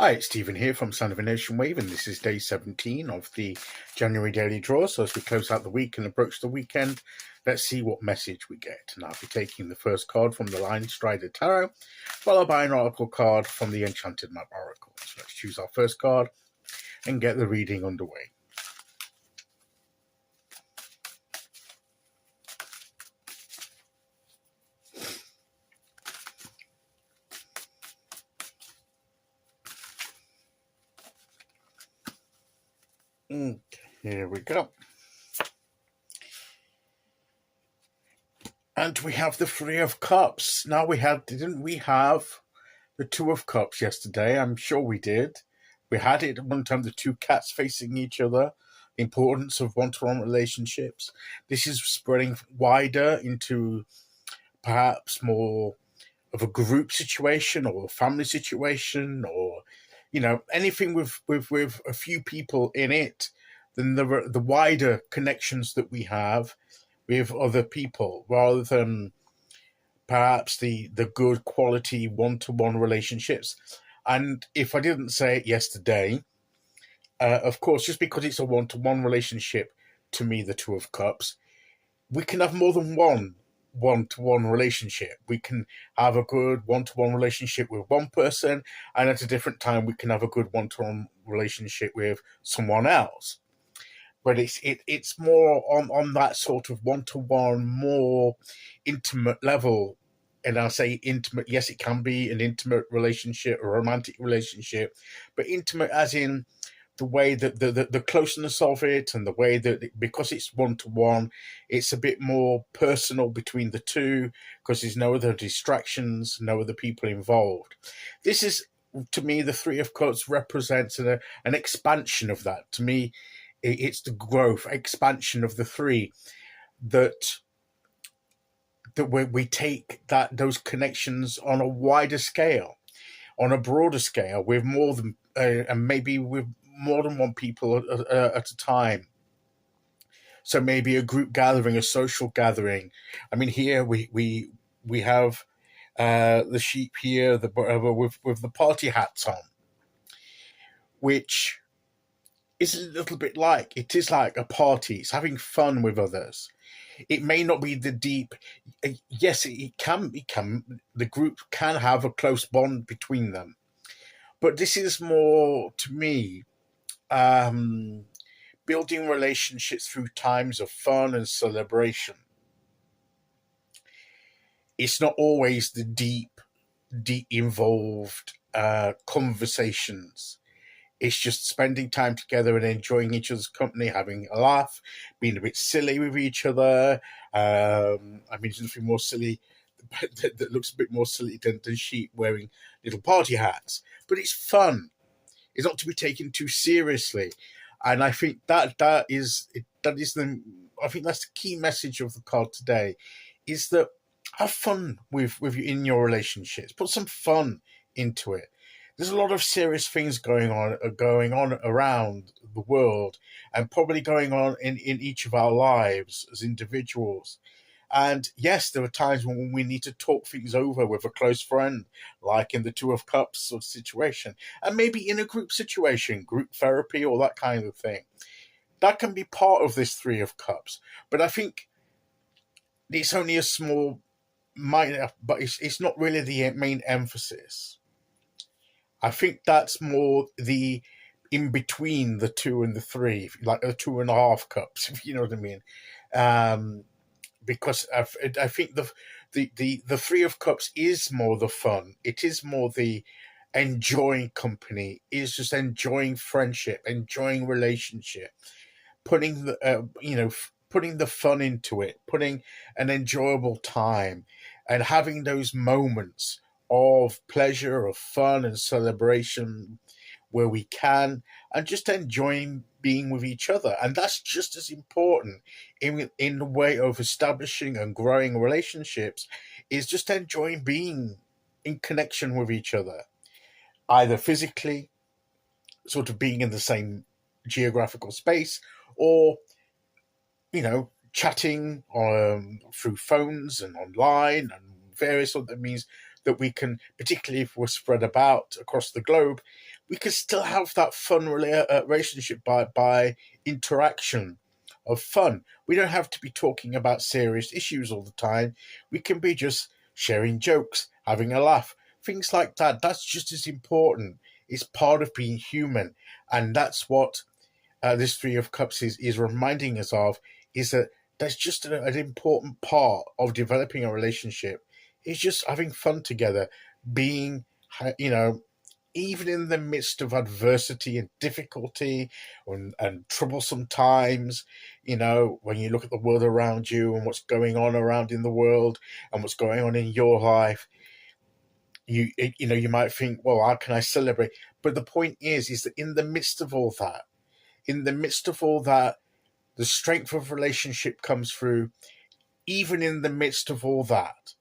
Hi, it's Stephen here from Sound of a Nation Wave, and this is day 17 of the January daily draw. So as we close out the week and approach the weekend, let's see what message we get. And I'll be taking the first card from the Linestrider Tarot, followed by an oracle card from the Enchanted Map Oracle. So let's choose our first card and get the reading underway. Here we go. And we have the Three of Cups. Now didn't we have the Two of Cups yesterday? I'm sure we did. We had it at one time, the two cats facing each other, the importance of one-to-one relationships. This is spreading wider into perhaps more of a group situation or a family situation, or anything with a few people in it, than the wider connections that we have with other people, rather than perhaps the good quality one-to-one relationships. And if I didn't say it yesterday, of course, just because it's a one-to-one relationship, to me, the Two of Cups, we can have more than one-to-one relationship. We can have a good one-to-one relationship with one person, and at a different time we can have a good one-to-one relationship with someone else. But it's more on that sort of one-to-one, more intimate level. And I say intimate, yes, it can be an intimate relationship, a romantic relationship, but intimate as in the way that the closeness of it, and the way that, because it's one-to-one, it's a bit more personal between the two, because there's no other distractions, no other people involved. This is, to me, the Three of Cups represents an expansion of that. To me, it's the growth, expansion of the three, that we take those connections on a wider scale, on a broader scale, with more than and maybe with more than one people at a time. So maybe a group gathering, a social gathering. I mean, here we have the sheep here, with the party hats on, which is a little bit like, it is like a party. It's having fun with others. It may not be the deep. Yes, it can. The group can have a close bond between them, but this is more, to me, building relationships through times of fun and celebration. It's not always the deep involved conversations. It's just spending time together and enjoying each other's company, having a laugh, being a bit silly with each other. I mean, there's nothing more silly that looks a bit more silly than sheep wearing little party hats. But it's fun. It's not to be taken too seriously. And I think that is I think that's the key message of the card today, is that have fun with in your relationships. Put some fun into it. There's a lot of serious things going on around the world, and probably going on in each of our lives as individuals. And yes, there are times when we need to talk things over with a close friend, like in the Two of Cups sort of situation, and maybe in a group situation, group therapy, or that kind of thing. That can be part of this Three of Cups. But I think it's only a small minor, but it's not really the main emphasis. I think that's more the in between the two and the three, like the 2.5 cups, if you know what I mean. Because I think the Three of Cups is more the fun. It is more the enjoying company. Is just enjoying friendship, enjoying relationship, putting putting the fun into it, putting an enjoyable time, and having those moments of pleasure, of fun and celebration where we can, and just enjoying being with each other. And that's just as important in the way of establishing and growing relationships, is just enjoying being in connection with each other, either physically, sort of being in the same geographical space, or chatting through phones and online and various other means that we can, particularly if we're spread about across the globe, we can still have that fun relationship by interaction of fun. We don't have to be talking about serious issues all the time. We can be just sharing jokes, having a laugh, things like that. That's just as important. It's part of being human. And that's what this Three of Cups is reminding us of, is that that's just an important part of developing a relationship. It's just having fun together, being, even in the midst of adversity and difficulty and troublesome times, when you look at the world around you and what's going on around in the world and what's going on in your life, you might think, well, how can I celebrate? But the point is that in the midst of all that, the strength of relationship comes through. Even in the midst of all that,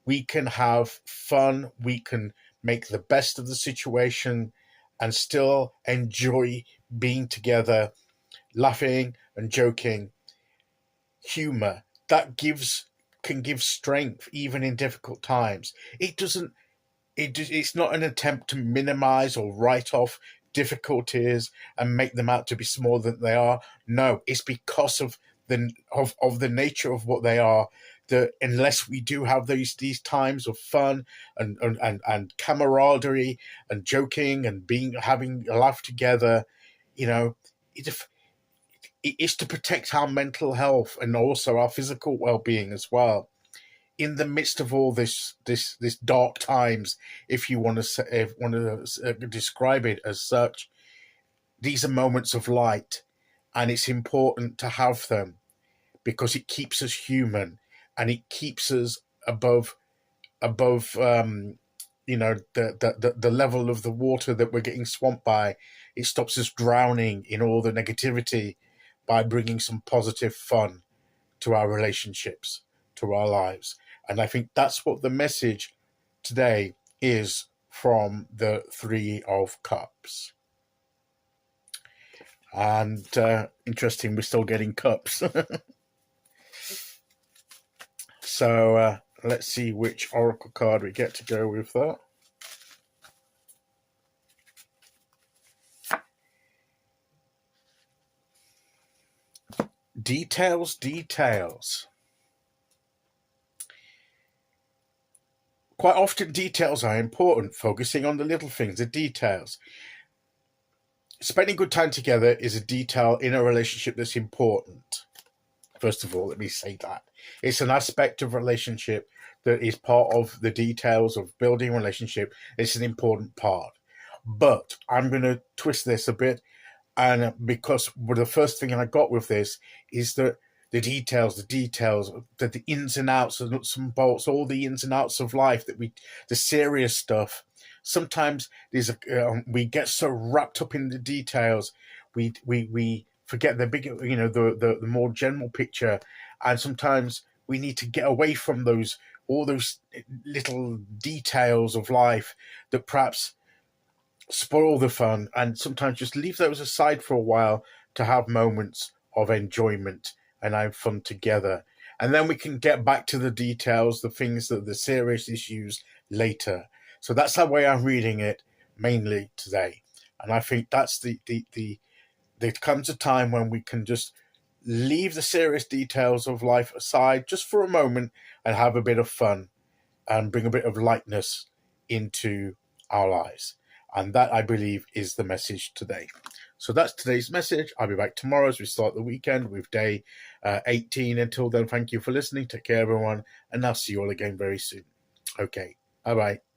we can have fun, we can make the best of the situation and still enjoy being together, laughing and joking. Humor, that can give strength even in difficult times. It's not an attempt to minimize or write off difficulties and make them out to be smaller than they are. No, it's because of the nature of what they are, that unless we do have these times of fun and camaraderie and joking and having a laugh together, it's to protect our mental health and also our physical well-being as well. In the midst of all this dark times, if you want to describe it as such, these are moments of light, and it's important to have them because it keeps us human and it keeps us above the level of the water that we're getting swamped by. It stops us drowning in all the negativity by bringing some positive fun to our relationships, to our lives. And I think that's what the message today is from the Three of Cups. And interesting, we're still getting cups. So let's see which oracle card we get to go with that. Details. Quite often details are important, focusing on the little things, the details. Spending good time together is a detail in a relationship that's important. First of all, let me say that. It's an aspect of relationship that is part of the details of building a relationship. It's an important part. But I'm going to twist this a bit, and because the first thing I got with this is that the details, that the ins and outs, the nuts and bolts, all the ins and outs of life, the serious stuff. Sometimes we get so wrapped up in the details, we forget the bigger, the more general picture, and sometimes we need to get away from all those little details of life that perhaps spoil the fun, and sometimes just leave those aside for a while to have moments of enjoyment and have fun together. And then we can get back to the details, the serious issues later. So that's the way I'm reading it mainly today. And I think that's there comes a time when we can just leave the serious details of life aside just for a moment and have a bit of fun and bring a bit of lightness into our lives. And that, I believe, is the message today. So that's today's message. I'll be back tomorrow as we start the weekend with day 18. Until then, thank you for listening. Take care, everyone. And I'll see you all again very soon. Okay. Bye-bye.